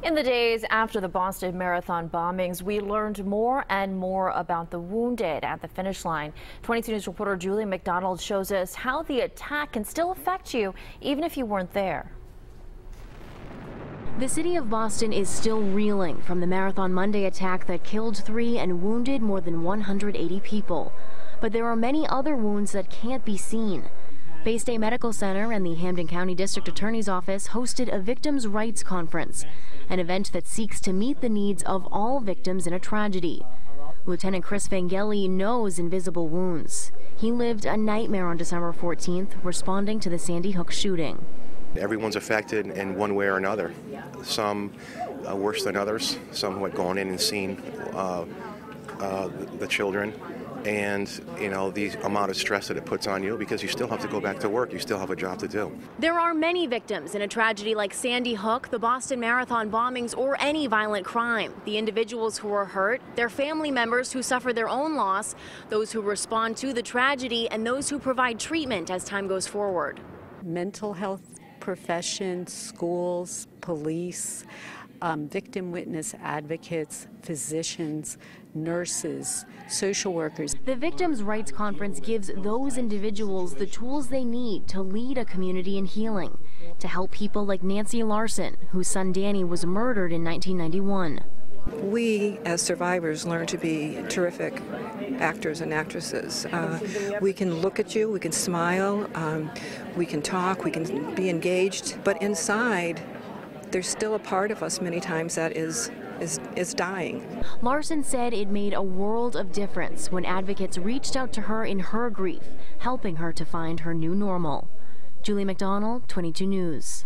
In the days after the Boston Marathon bombings, we learned more and more about the wounded at the finish line. 22 News reporter Julie McDonald shows us how the attack can still affect you, even if you weren't there. The city of Boston is still reeling from the Marathon Monday attack that killed 3 and wounded more than 180 people. But there are many other wounds that can't be seen. Bay State Medical Center and the Hampden County District Attorney's Office hosted a victims' rights conference, an event that seeks to meet the needs of all victims in a tragedy. Lieutenant Chris Vangeli knows invisible wounds. He lived a nightmare on December 14th, responding to the Sandy Hook shooting. Everyone's affected in one way or another. Some worse than others. Some who had gone in and seen the children. And, you know, the amount of stress that it puts on you because you still have to go back to work. You still have a job to do. There are many victims in a tragedy like Sandy Hook, the Boston Marathon bombings, or any violent crime. The individuals who are hurt, their family members who suffer their own loss, those who respond to the tragedy, and those who provide treatment as time goes forward. Mental health professions, schools, police, victim witness advocates, physicians, nurses, social workers. The Victims' Rights Conference gives those individuals the tools they need to lead a community in healing, to help people like Nancy Larson, whose son Danny was murdered in 1991. We, as survivors, learn to be terrific actors and actresses. We can look at you, we can smile, we can talk, we can be engaged, but inside, there's still a part of us many times that is dying. Larson said it made a world of difference when advocates reached out to her in her grief, helping her to find her new normal. Julie McDonald, 22 News.